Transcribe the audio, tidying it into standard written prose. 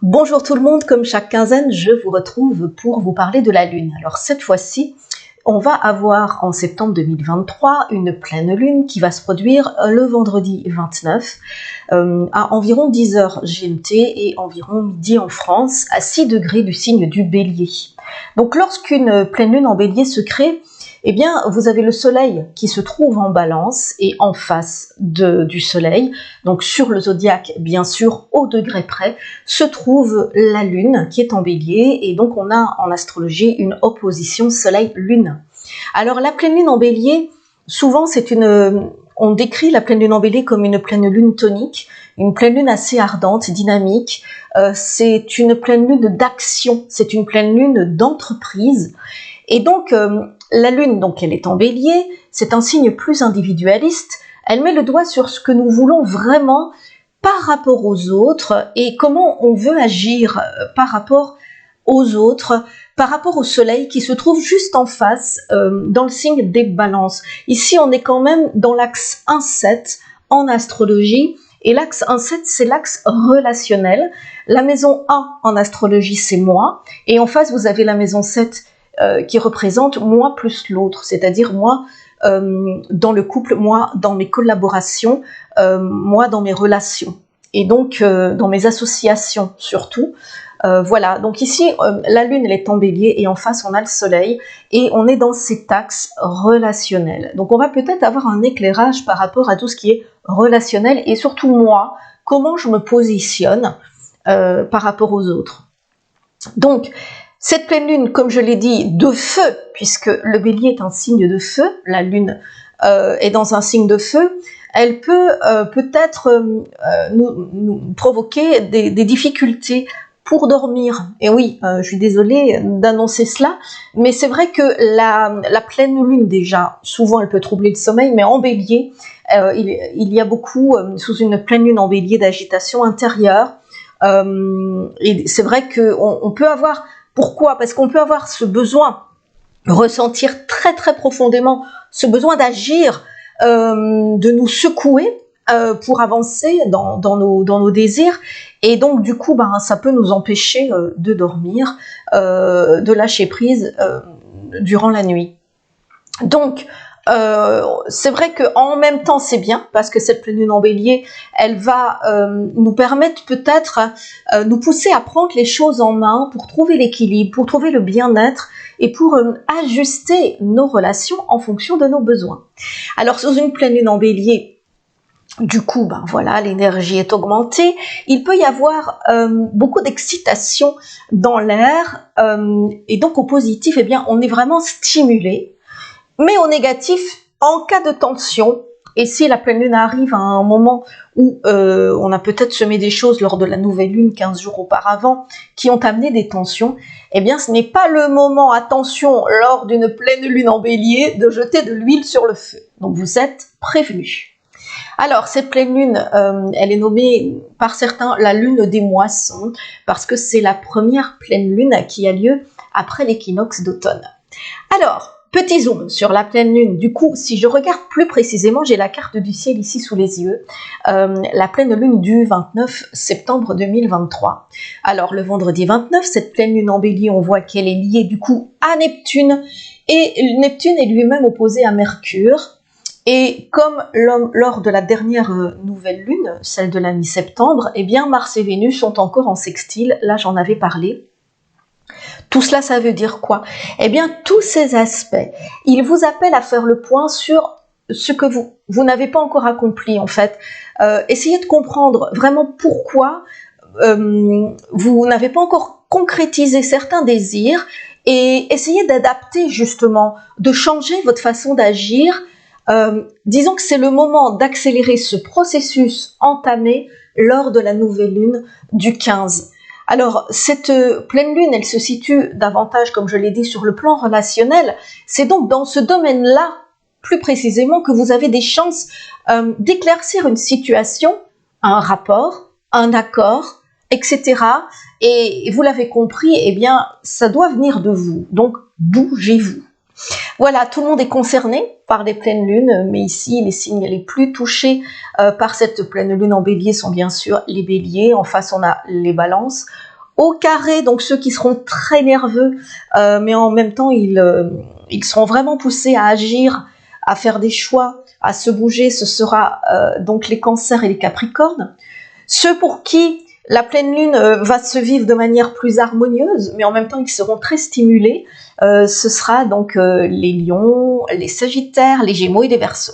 Bonjour tout le monde, comme chaque quinzaine, je vous retrouve pour vous parler de la Lune. Alors cette fois-ci, on va avoir en septembre 2023 une pleine Lune qui va se produire le vendredi 29 à environ 10h GMT et environ midi en France, à 6 degrés du signe du Bélier. Donc lorsqu'une pleine Lune en Bélier se crée, eh bien, vous avez le Soleil qui se trouve en Balance et en face du Soleil, donc sur le zodiaque, bien sûr, au degré près, se trouve la Lune qui est en Bélier, et donc on a en astrologie une opposition Soleil-Lune. Alors la pleine Lune en Bélier, souvent on décrit la pleine Lune en Bélier comme une pleine Lune tonique, une pleine Lune assez ardente, dynamique. C'est une pleine Lune d'action, c'est une pleine Lune d'entreprise. Et donc, la Lune, donc, elle est en Bélier, c'est un signe plus individualiste, elle met le doigt sur ce que nous voulons vraiment par rapport aux autres et comment on veut agir par rapport aux autres, par rapport au Soleil qui se trouve juste en face dans le signe des Balances. Ici, on est quand même dans l'axe 1-7 en astrologie, et l'axe 1-7, c'est l'axe relationnel. La maison 1 en astrologie, c'est moi, et en face, vous avez la maison 7 qui représente moi plus l'autre, c'est-à-dire moi dans le couple, moi dans mes collaborations, moi dans mes relations, et donc dans mes associations surtout. Voilà, donc ici la Lune elle est en Bélier et en face on a le Soleil et on est dans cet axe relationnel. Donc on va peut-être avoir un éclairage par rapport à tout ce qui est relationnel et surtout moi, comment je me positionne par rapport aux autres. Donc cette pleine Lune, comme je l'ai dit, de feu, puisque le Bélier est un signe de feu, la Lune est dans un signe de feu, elle peut peut-être nous provoquer des difficultés pour dormir. Et oui, je suis désolée d'annoncer cela, mais c'est vrai que la pleine Lune, déjà, souvent elle peut troubler le sommeil, mais en Bélier, il y a beaucoup, sous une pleine Lune en Bélier, d'agitation intérieure. Et c'est vrai qu'on peut avoir... Pourquoi? Parce qu'on peut avoir ce besoin, ressentir très très profondément ce besoin d'agir, de nous secouer pour avancer dans nos désirs, et donc du coup ça peut nous empêcher de dormir, de lâcher prise durant la nuit. Donc c'est vrai qu'en même temps c'est bien parce que cette pleine Lune en Bélier elle va nous permettre peut-être nous pousser à prendre les choses en main pour trouver l'équilibre, pour trouver le bien-être et pour ajuster nos relations en fonction de nos besoins. Alors sous une pleine Lune en Bélier, du coup, voilà, l'énergie est augmentée. Il peut y avoir beaucoup d'excitation dans l'air et donc au positif, eh bien, on est vraiment stimulé. Mais au négatif, en cas de tension, et si la pleine Lune arrive à un moment où on a peut-être semé des choses lors de la nouvelle Lune 15 jours auparavant qui ont amené des tensions, eh bien ce n'est pas le moment, attention, lors d'une pleine Lune en Bélier, de jeter de l'huile sur le feu. Donc vous êtes prévenus. Alors cette pleine Lune, elle est nommée par certains la Lune des moissons, parce que c'est la première pleine Lune qui a lieu après l'équinoxe d'automne. Alors, petit zoom sur la pleine Lune. Du coup, si je regarde plus précisément, j'ai la carte du ciel ici sous les yeux. La pleine Lune du 29 septembre 2023. Alors, le vendredi 29, cette pleine Lune en Bélier, on voit qu'elle est liée du coup à Neptune. Et Neptune est lui-même opposé à Mercure. Et comme lors de la dernière nouvelle Lune, celle de la mi-septembre, eh bien Mars et Vénus sont encore en sextile. Là, j'en avais parlé. Tout cela, ça veut dire quoi? Eh bien, tous ces aspects, ils vous appellent à faire le point sur ce que vous n'avez pas encore accompli, en fait. Essayez de comprendre vraiment pourquoi vous n'avez pas encore concrétisé certains désirs et essayez d'adapter, justement, de changer votre façon d'agir. Disons que c'est le moment d'accélérer ce processus entamé lors de la nouvelle Lune du 15. Alors, cette pleine Lune, elle se situe davantage, comme je l'ai dit, sur le plan relationnel. C'est donc dans ce domaine-là, plus précisément, que vous avez des chances d'éclaircir une situation, un rapport, un accord, etc. Et vous l'avez compris, eh bien, ça doit venir de vous. Donc, bougez-vous. Voilà, tout le monde est concerné par les pleines lunes, mais ici, les signes les plus touchés par cette pleine lune en bélier sont bien sûr les béliers. En face, on a les balances. Au carré, donc ceux qui seront très nerveux, mais en même temps, ils seront vraiment poussés à agir, à faire des choix, à se bouger, ce sera donc les cancers et les capricornes. Ceux pour qui la pleine lune va se vivre de manière plus harmonieuse, mais en même temps ils seront très stimulés, ce sera donc les lions, les sagittaires, les gémeaux et les verseaux.